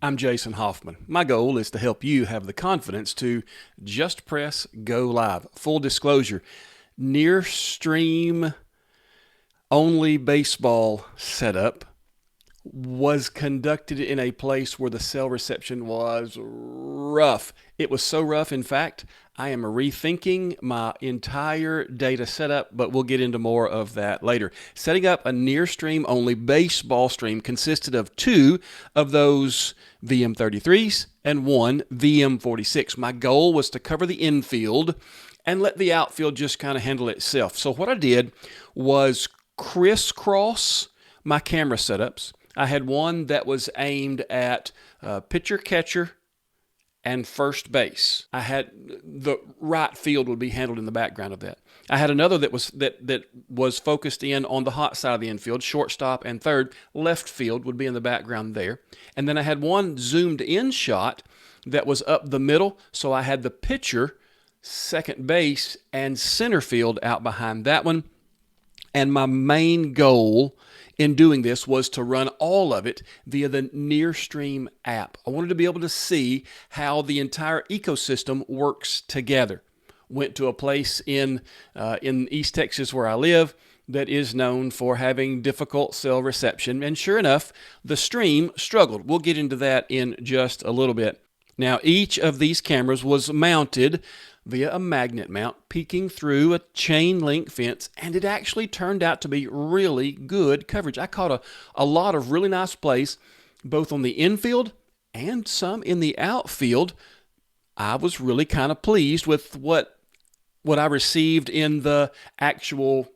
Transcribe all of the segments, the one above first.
I'm Jason Hoffman. My goal is to help you have the confidence to just press go live. Full disclosure, NearStream only baseball setup was conducted in a place where the cell reception was rough. It was so rough, in fact, I am rethinking my entire data setup, but we'll get into more of that later. Setting up a NearStream only baseball stream consisted of two of those VM33s and one VM46. My goal was to cover the infield and let the outfield just kind of handle itself. So what I did was crisscross my camera setups. I had one that was aimed at pitcher, catcher, and first base. I had the right field would be handled in the background of that. I had another that was focused in on the hot side of the infield, shortstop and third. Left field would be in the background there. And then I had one zoomed in shot that was up the middle, so I had the pitcher, second base, and center field out behind that one. And my main goal in doing this was to run all of it via the NearStream app. I wanted to be able to see how the entire ecosystem works together. Went to a place in East Texas where I live that is known for having difficult cell reception, and sure enough, the stream struggled. We'll get into that in just a little bit. Now, each of these cameras was mounted via a magnet mount peeking through a chain link fence, and it actually turned out to be really good coverage. I caught a lot of really nice plays, both on the infield and some in the outfield. I was really kind of pleased with what I received in the actual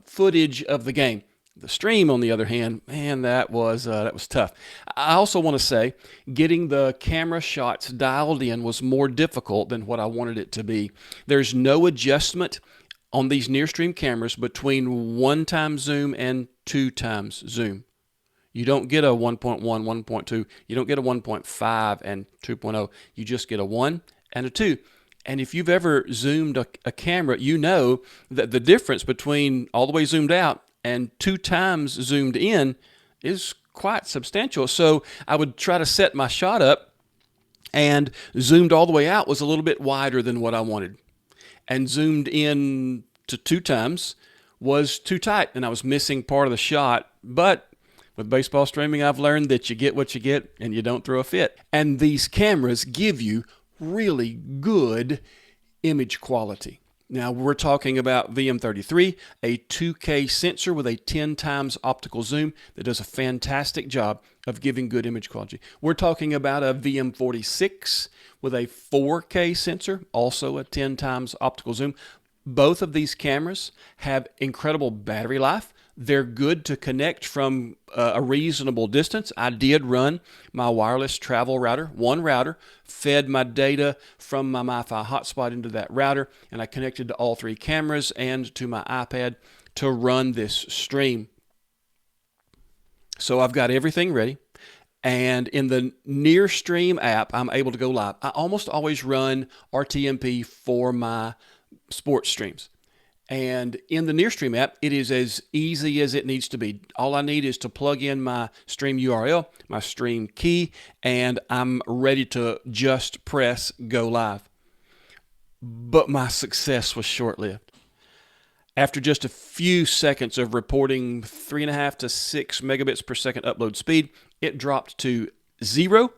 footage of the game. The stream, on the other hand, man, that was tough. I also want to say getting the camera shots dialed in was more difficult than what I wanted it to be. There's no adjustment on these NearStream cameras between 1 times zoom and 2 times zoom. You don't get a 1.1, 1.2. You don't get a 1.5 and 2.0. You just get a 1 and a 2. And if you've ever zoomed a camera, you know that the difference between all the way zoomed out and 2 times zoomed in is quite substantial. So I would try to set my shot up, and zoomed all the way out was a little bit wider than what I wanted. And zoomed in to 2 times was too tight, and I was missing part of the shot. But with baseball streaming, I've learned that you get what you get and you don't throw a fit. And these cameras give you really good image quality. Now, we're talking about VM33, a 2K sensor with a 10 times optical zoom that does a fantastic job of giving good image quality. We're talking about a VM46 with a 4K sensor, also a 10 times optical zoom. Both of these cameras have incredible battery life. They're good to connect from a reasonable distance. I did run my wireless travel router, one router, fed my data from my MiFi hotspot into that router, and I connected to all 3 cameras and to my iPad to run this stream. So I've got everything ready. And in the NearStream app, I'm able to go live. I almost always run RTMP for my sports streams. And in the NearStream app, it is as easy as it needs to be. All I need is to plug in my stream URL, my stream key, and I'm ready to just press go live. But my success was short-lived. After just a few seconds of reporting 3.5 to 6 megabits per second upload speed, it dropped to 0.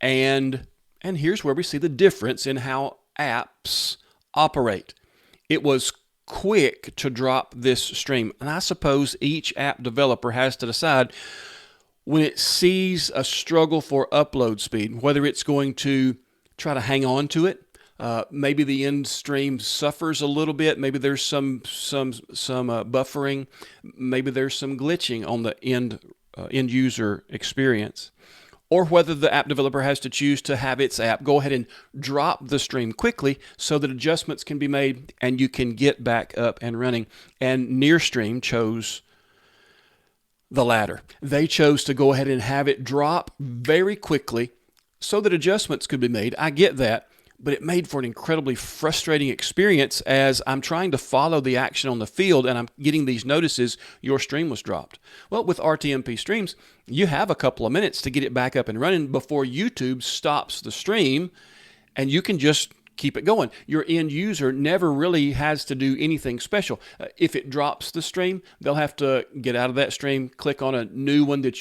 And here's where we see the difference in how apps operate. It was quick to drop this stream, and I suppose each app developer has to decide when it sees a struggle for upload speed, whether it's going to try to hang on to it. Maybe the end stream suffers a little bit. Maybe there's some buffering. Maybe there's some glitching on the end user experience. Or whether the app developer has to choose to have its app go ahead and drop the stream quickly so that adjustments can be made and you can get back up and running. And NearStream chose the latter. They chose to go ahead and have it drop very quickly so that adjustments could be made. I get that, but it made for an incredibly frustrating experience as I'm trying to follow the action on the field and I'm getting these notices, your stream was dropped. Well, with RTMP streams, you have a couple of minutes to get it back up and running before YouTube stops the stream, and you can just keep it going. Your end user never really has to do anything special. If it drops the stream, they'll have to get out of that stream, click on a new one that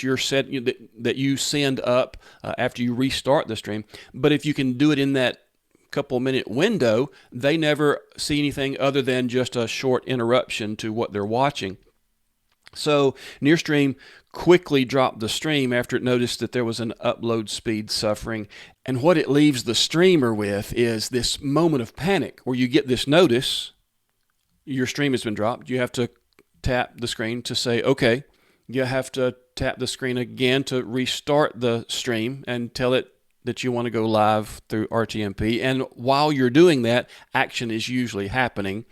that you send up after you restart the stream. But if you can do it in that couple minute window, they never see anything other than just a short interruption to what they're watching. So NearStream quickly dropped the stream after it noticed that there was an upload speed suffering. And what it leaves the streamer with is this moment of panic where you get this notice, your stream has been dropped. You have to tap the screen to say, okay. You have to tap the screen again to restart the stream and tell it that you want to go live through RTMP. And while you're doing that, action is usually happening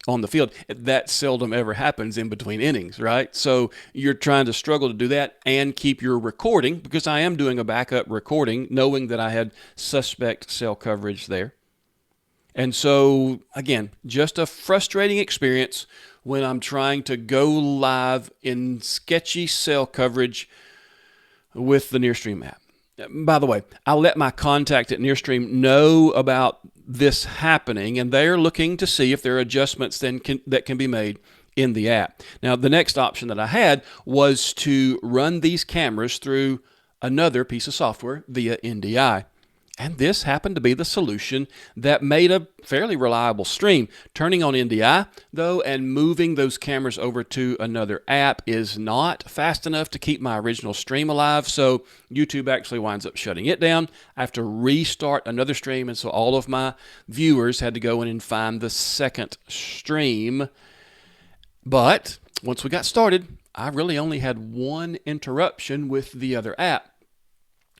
on the field. That seldom ever happens in between innings, right? So you're trying to struggle to do that and keep your recording, because I am doing a backup recording knowing that I had suspect cell coverage there. And so, again, just a frustrating experience when I'm trying to go live in sketchy cell coverage with the NearStream app. By the way, I let my contact at NearStream know about this happening, and they're looking to see if there are adjustments that can be made in the app. Now, the next option that I had was to run these cameras through another piece of software via NDI. And this happened to be the solution that made a fairly reliable stream. Turning on NDI, though, and moving those cameras over to another app is not fast enough to keep my original stream alive, so YouTube actually winds up shutting it down. I have to restart another stream, and so all of my viewers had to go in and find the second stream. But once we got started, I really only had one interruption with the other app.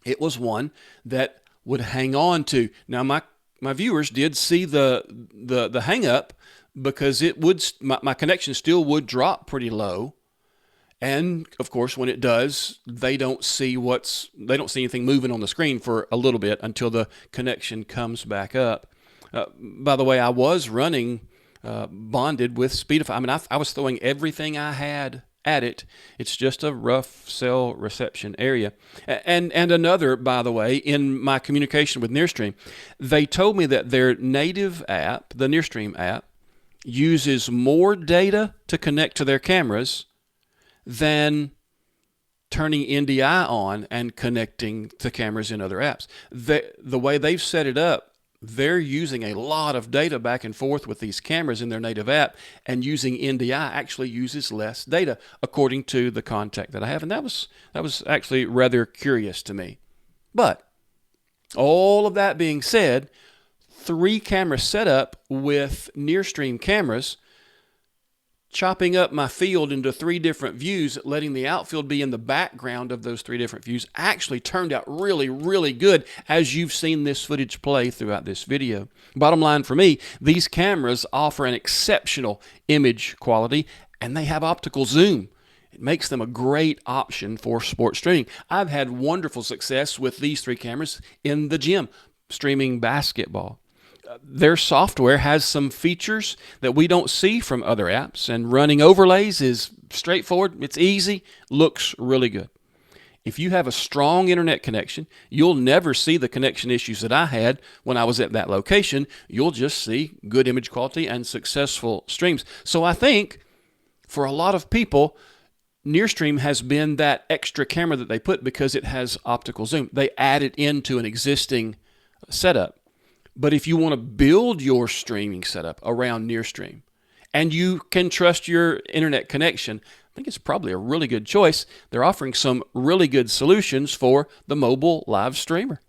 It was one that would hang on to. Now, my viewers did see the hang up, because it would my connection still would drop pretty low, and of course when it does, they don't see anything moving on the screen for a little bit until the connection comes back up. By the way, I was running bonded with Speedify. I mean, I was throwing everything I had at it. It's just a rough cell reception area. And another, by the way, in my communication with NearStream, they told me that their native app, the NearStream app, uses more data to connect to their cameras than turning NDI on and connecting to cameras in other apps. The way they've set it up, they're using a lot of data back and forth with these cameras in their native app, and using NDI actually uses less data, according to the contact that I have. And that was actually rather curious to me. But all of that being said, 3 camera setup with NearStream cameras, chopping up my field into 3 different views, letting the outfield be in the background of those 3 different views, actually turned out really, really good, as you've seen this footage play throughout this video. Bottom line for me, these cameras offer an exceptional image quality, and they have optical zoom. It makes them a great option for sports streaming. I've had wonderful success with these 3 cameras in the gym, streaming basketball. Their software has some features that we don't see from other apps, and running overlays is straightforward. It's easy, looks really good. If you have a strong internet connection, you'll never see the connection issues that I had when I was at that location. You'll just see good image quality and successful streams. So I think for a lot of people, NearStream has been that extra camera that they put because it has optical zoom. They add it into an existing setup. But if you want to build your streaming setup around NearStream and you can trust your internet connection, I think it's probably a really good choice. They're offering some really good solutions for the mobile live streamer.